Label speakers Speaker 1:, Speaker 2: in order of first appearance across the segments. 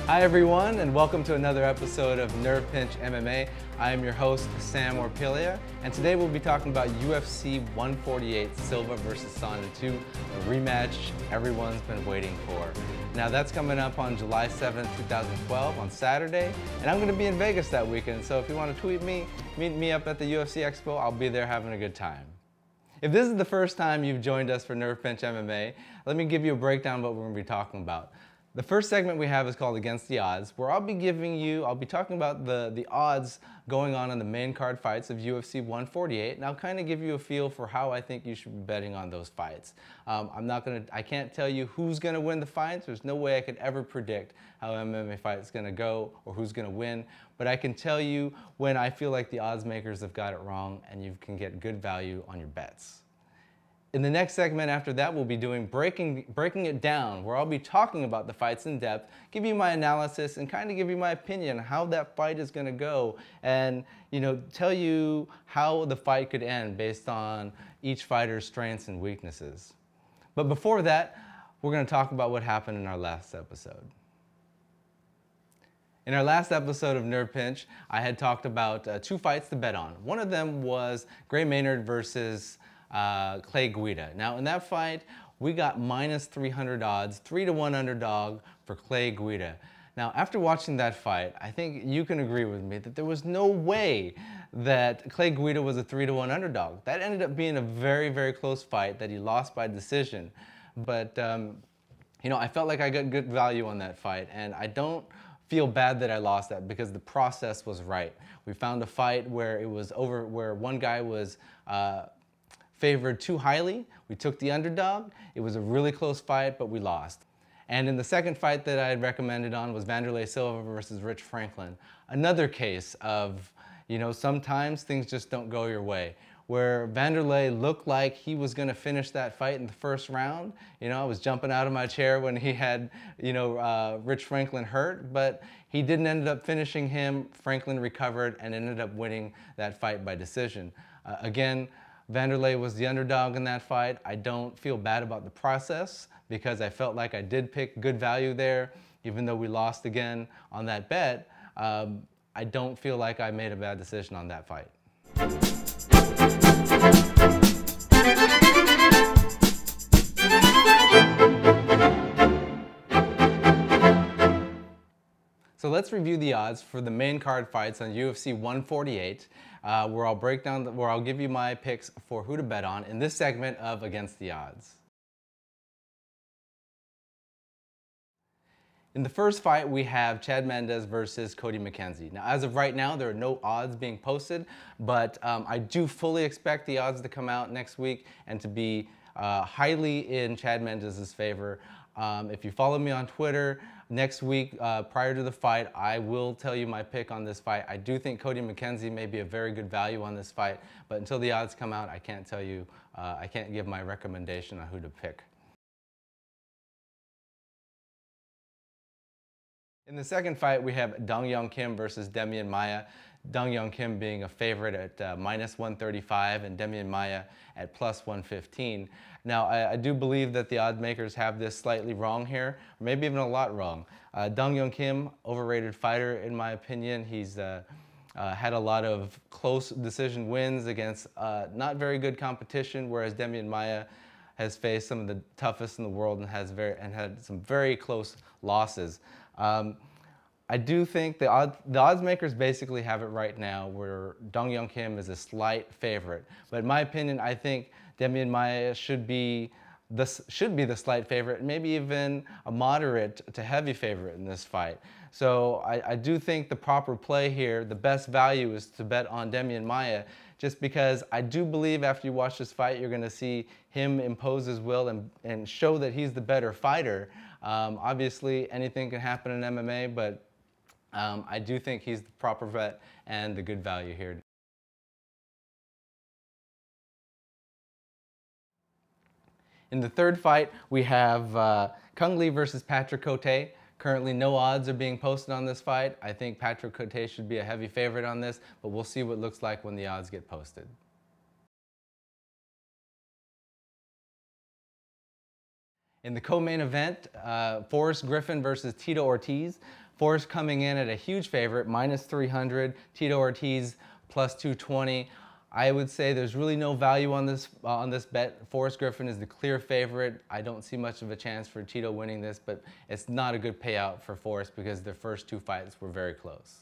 Speaker 1: Hi everyone, and welcome to another episode of Nerve Pinch MMA. I am your host, Sam Orpilia, and today we'll be talking about UFC 148 Silva versus Sonda 2, the rematch everyone's been waiting for. Now that's coming up on July 7th, 2012 on Saturday, and I'm going to be in Vegas that weekend, so if you want to tweet me, meet me up at the UFC Expo, I'll be there having a good time. If this is the first time you've joined us for Nerve Pinch MMA, let me give you a breakdown of what we're going to be talking about. The first segment we have is called Against the Odds, where I'll be talking about the odds going on in the main card fights of UFC 148, and I'll kind of give you a feel for how I think you should be betting on those fights. I can't tell you who's going to win the fights. There's no way I could ever predict how an MMA fight is going to go or who's going to win, but I can tell you when I feel like the odds makers have got it wrong, and you can get good value on your bets. In the next segment after that, we'll be doing breaking it down, where I'll be talking about the fights in depth, give you my analysis, and kind of give you my opinion on how that fight is going to go, and tell you how the fight could end based on each fighter's strengths and weaknesses. But before that, we're going to talk about what happened in our last episode. In our last episode of Nerve Pinch, I had talked about two fights to bet on. One of them was Gray Maynard versus Clay Guida. Now in that fight, we got minus 300 odds, 3-1 underdog for Clay Guida. Now after watching that fight, I think you can agree with me that there was no way that Clay Guida was a 3-1 underdog. That ended up being a very, very close fight that he lost by decision. But I felt like I got good value on that fight, and I don't feel bad that I lost that because the process was right. We found a fight where it was over, where one guy was favored too highly. We took the underdog. It was a really close fight, but we lost. And in the second fight that I had recommended on was Wanderlei Silva versus Rich Franklin. Another case of, sometimes things just don't go your way. Where Wanderlei looked like he was going to finish that fight in the first round. I was jumping out of my chair when he had, Rich Franklin hurt, but he didn't end up finishing him. Franklin recovered and ended up winning that fight by decision. Again, Wanderlei was the underdog in that fight. I don't feel bad about the process because I felt like I did pick good value there, even though we lost again on that bet. I don't feel like I made a bad decision on that fight. So let's review the odds for the main card fights on UFC 148, where I'll give you my picks for who to bet on in this segment of Against the Odds. In the first fight, we have Chad Mendes versus Cody McKenzie. Now, as of right now, there are no odds being posted, but I do fully expect the odds to come out next week and to be highly in Chad Mendes' favor. If you follow me on Twitter, next week, prior to the fight, I will tell you my pick on this fight. I do think Cody McKenzie may be a very good value on this fight, but until the odds come out, I can't tell you, I can't give my recommendation on who to pick. In the second fight, we have Dong Hyun Kim versus Demian Maia. Dong Hyun Kim being a favorite at minus 135 and Demian Maia at plus 115. Now, I do believe that the odds makers have this slightly wrong here, or maybe even a lot wrong. Dong Hyun Kim, overrated fighter in my opinion. He's had a lot of close decision wins against not very good competition, whereas Demian Maia has faced some of the toughest in the world and had some very close losses. I do think the odds makers basically have it right now where Dong Hyun Kim is a slight favorite. But in my opinion, I think Demian Maia should be the slight favorite, maybe even a moderate to heavy favorite in this fight. So I do think the proper play here, the best value is to bet on Demian Maia, just because I do believe after you watch this fight, you're going to see him impose his will and show that he's the better fighter. Obviously, anything can happen in MMA, but I do think he's the proper bet and the good value here. In the third fight, we have Cung Le versus Patrick Cote. Currently, no odds are being posted on this fight. I think Patrick Cote should be a heavy favorite on this, but we'll see what it looks like when the odds get posted. In the co-main event, Forrest Griffin versus Tito Ortiz. Forrest coming in at a huge favorite, minus 300. Tito Ortiz plus 220. I would say there's really no value on this bet. Forrest Griffin is the clear favorite. I don't see much of a chance for Tito winning this, but it's not a good payout for Forrest because their first two fights were very close.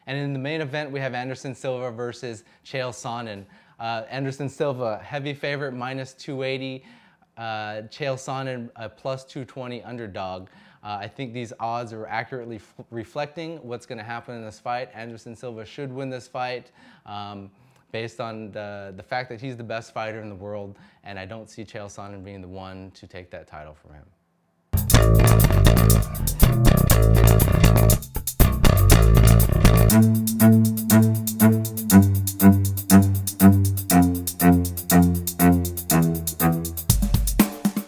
Speaker 1: And in the main event, we have Anderson Silva versus Chael Sonnen. Anderson Silva, heavy favorite, minus 280. Chael Sonnen, plus 220 underdog. I think these odds are accurately reflecting what's going to happen in this fight. Anderson Silva should win this fight based on the fact that he's the best fighter in the world, and I don't see Chael Sonnen being the one to take that title from him.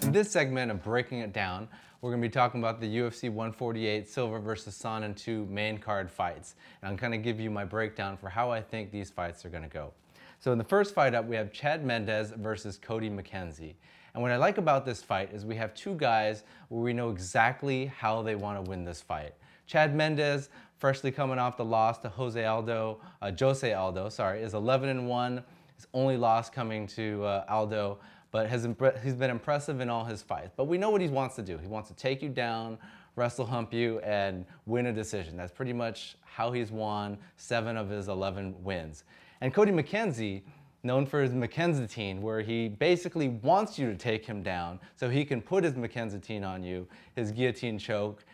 Speaker 1: In this segment of Breaking It Down, we're going to be talking about the UFC 148 Silva versus Sonnen 2 main card fights. And I'm going to give you my breakdown for how I think these fights are going to go. So in the first fight up, we have Chad Mendes versus Cody McKenzie. And what I like about this fight is we have two guys where we know exactly how they want to win this fight. Chad Mendes, freshly coming off the loss to Jose Aldo, is 11-1. His only loss coming to Aldo, but he's been impressive in all his fights. But we know what he wants to do. He wants to take you down, wrestle hump you, and win a decision. That's pretty much how he's won 7 of his 11 wins. And Cody McKenzie, known for his McKenzatine, where he basically wants you to take him down so he can put his McKenzatine on you, his guillotine choke.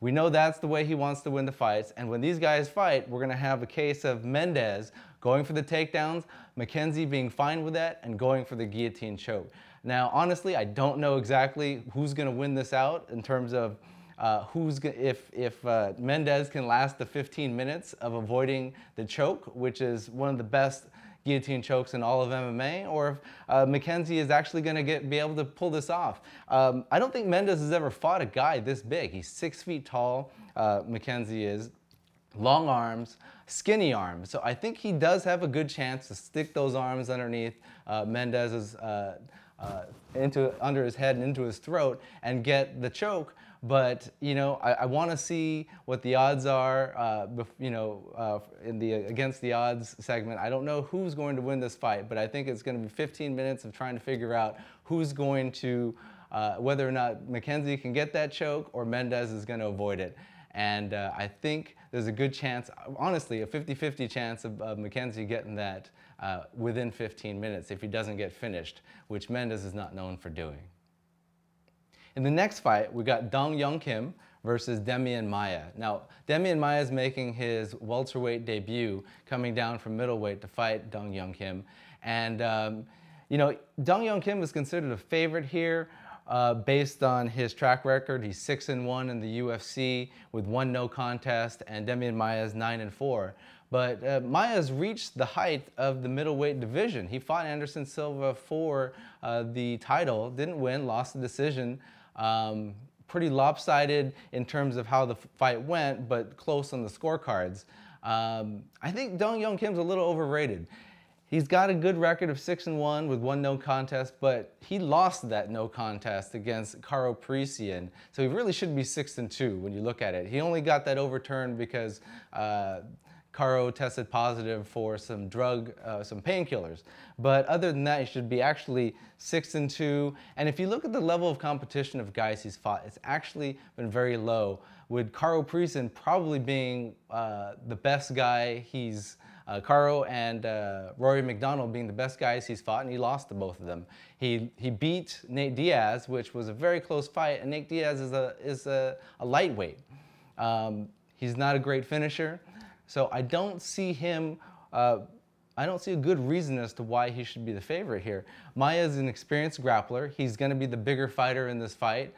Speaker 1: We know that's the way he wants to win the fights, and when these guys fight, we're gonna have a case of Mendes going for the takedowns, McKenzie being fine with that, and going for the guillotine choke. Now, honestly, I don't know exactly who's gonna win this out in terms of if Mendes can last the 15 minutes of avoiding the choke, which is one of the best guillotine chokes in all of MMA, or if McKenzie is actually going to be able to pull this off. I don't think Mendes has ever fought a guy this big. He's 6 feet tall, McKenzie is. Long arms, skinny arms. So I think he does have a good chance to stick those arms underneath Mendes's, under his head and into his throat and get the choke. But, you know, I want to see what the odds are, in the against the odds segment. I don't know who's going to win this fight, but I think it's going to be 15 minutes of trying to figure out who's going to, whether or not McKenzie can get that choke or Mendes is going to avoid it. And I think there's a good chance, honestly, a 50-50 chance of McKenzie getting that within 15 minutes if he doesn't get finished, which Mendes is not known for doing. In the next fight, we got Dong Young Kim versus Demian Maia. Now, Demian Maia is making his welterweight debut, coming down from middleweight to fight Dong Young Kim. And, you know, Dong Young Kim is considered a favorite here based on his track record. He's 6-1 in the UFC with 1 no contest, and Demian Maia is 9-4. But Maia's reached the height of the middleweight division. He fought Anderson Silva for the title, didn't win, lost the decision. Pretty lopsided in terms of how the fight went, but close on the scorecards. I think Dong Young Kim's a little overrated. He's got a good record of 6-1 with 1 no contest, but he lost that no contest against Karo Parisian, so he really should be 6-2 when you look at it. He only got that overturned because Karo tested positive for some some painkillers. But other than that, he should be actually 6-2. And if you look at the level of competition of guys he's fought, it's actually been very low, with Karo Parisian probably being the best guy he's Karo and Rory McDonald being the best guys he's fought, and he lost to both of them. He beat Nate Diaz, which was a very close fight, and Nate Diaz is a lightweight. He's not a great finisher, so I don't see him. I don't see a good reason as to why he should be the favorite here. Maia is an experienced grappler. He's going to be the bigger fighter in this fight.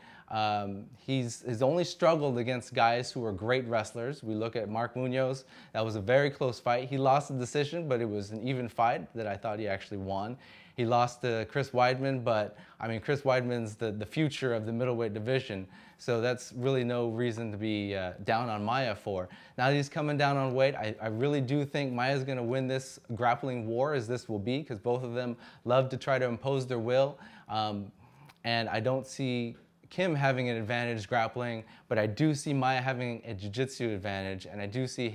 Speaker 1: He's only struggled against guys who are great wrestlers. We look at Mark Munoz. That was a very close fight. He lost the decision, but it was an even fight that I thought he actually won. He lost to Chris Weidman, but I mean, Chris Weidman's the future of the middleweight division, so that's really no reason to be down on Maia for. Now that he's coming down on weight, I really do think Maia's going to win this grappling war, as this will be, because both of them love to try to impose their will. and I don't see Kim having an advantage grappling, but I do see Maya having a jiu-jitsu advantage, and I do see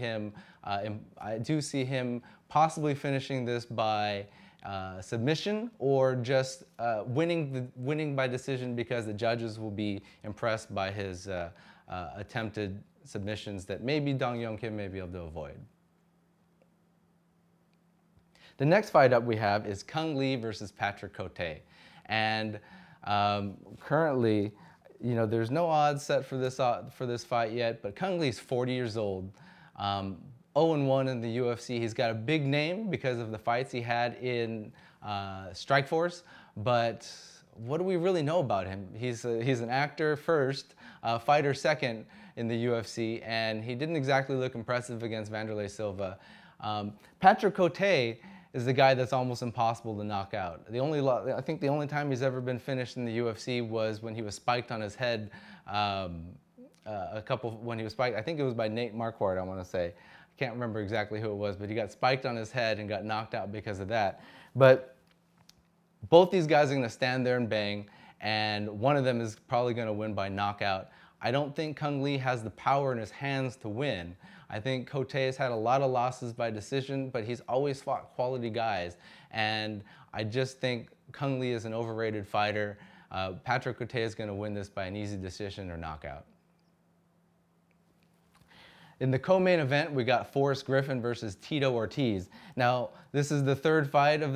Speaker 1: him possibly finishing this by submission, or just winning by decision, because the judges will be impressed by his attempted submissions that maybe Dong Yeon Kim may be able to avoid. The next fight up we have is Cung Le versus Patrick Cote, and currently, you know, there's no odds set for this fight yet, but Cung Le's 40 years old, 0-1 in the UFC. He's got a big name because of the fights he had in Strikeforce, but what do we really know about him? He's an actor first, fighter second in the UFC, and he didn't exactly look impressive against Wanderlei Silva. Patrick Cote is the guy that's almost impossible to knock out. I think the only time he's ever been finished in the UFC was when he was spiked on his head. When he was spiked, I think it was by Nate Marquardt, I want to say. I can't remember exactly who it was, but he got spiked on his head and got knocked out because of that. But both these guys are going to stand there and bang, and one of them is probably going to win by knockout. I don't think Cung Le has the power in his hands to win. I think Cote has had a lot of losses by decision, but he's always fought quality guys. And I just think Cung Le is an overrated fighter. Patrick Cote is going to win this by an easy decision or knockout. In the co-main event, we got Forrest Griffin versus Tito Ortiz. Now, this is the third fight of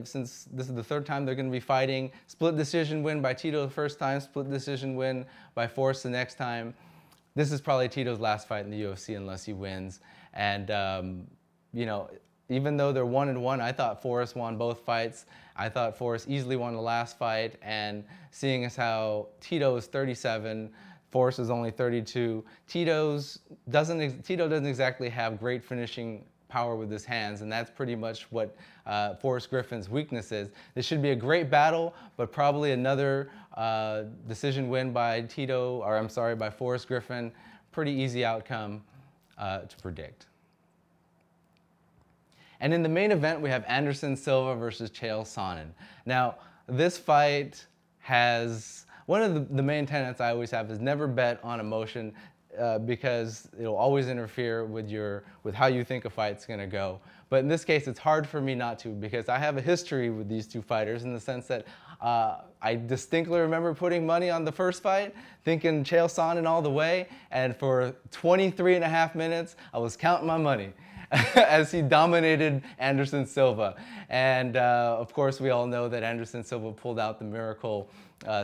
Speaker 1: since this is the third time they're going to be fighting. Split decision win by Tito the first time, split decision win by Forrest the next time. This is probably Tito's last fight in the UFC unless he wins. And, you know, even though they're 1-1, I thought Forrest won both fights. I thought Forrest easily won the last fight. And seeing as how Tito is 37, Forrest is only 32, Tito doesn't exactly have great finishing power with his hands, and that's pretty much what Forrest Griffin's weakness is. This should be a great battle, but probably another decision win by by Forrest Griffin. Pretty easy outcome to predict. And in the main event, we have Anderson Silva versus Chael Sonnen. Now, this fight has one of the main tenets I always have is never bet on emotion, because it'll always interfere with how you think a fight's going to go. But in this case, it's hard for me not to, because I have a history with these two fighters in the sense that I distinctly remember putting money on the first fight, thinking Chael Sonnen all the way, and for 23.5 minutes, I was counting my money as he dominated Anderson Silva. And of course, we all know that Anderson Silva pulled out the miracle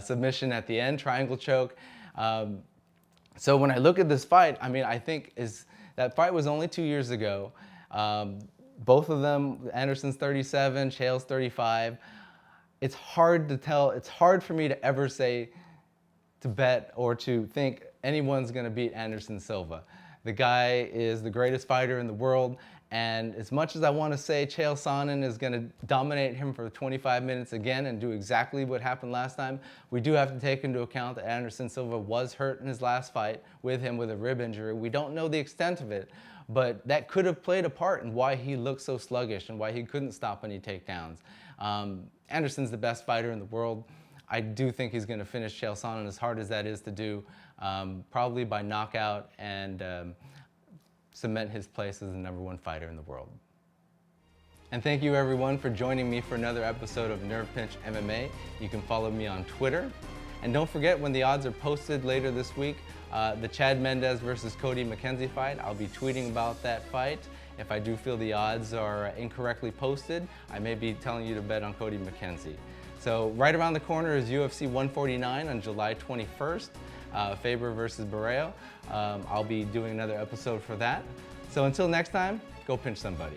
Speaker 1: submission at the end, triangle choke. So when I look at this fight, I mean, I think that fight was only 2 years ago. Both of them, Anderson's 37, Chael's 35. It's hard to tell. It's hard for me to ever say, to bet or to think anyone's going to beat Anderson Silva. The guy is the greatest fighter in the world, and as much as I want to say Chael Sonnen is going to dominate him for 25 minutes again and do exactly what happened last time, we do have to take into account that Anderson Silva was hurt in his last fight with him with a rib injury. We don't know the extent of it, but that could have played a part in why he looked so sluggish and why he couldn't stop any takedowns. Anderson's the best fighter in the world. I do think he's going to finish Chael Sonnen, as hard as that is to do, probably by knockout, and cement his place as the #1 fighter in the world. And thank you everyone for joining me for another episode of Nerve Pinch MMA. You can follow me on Twitter. And don't forget, when the odds are posted later this week, the Chad Mendes versus Cody McKenzie fight, I'll be tweeting about that fight. If I do feel the odds are incorrectly posted, I may be telling you to bet on Cody McKenzie. So right around the corner is UFC 149 on July 21st, Faber versus Barreo. I'll be doing another episode for that. So until next time, go pinch somebody.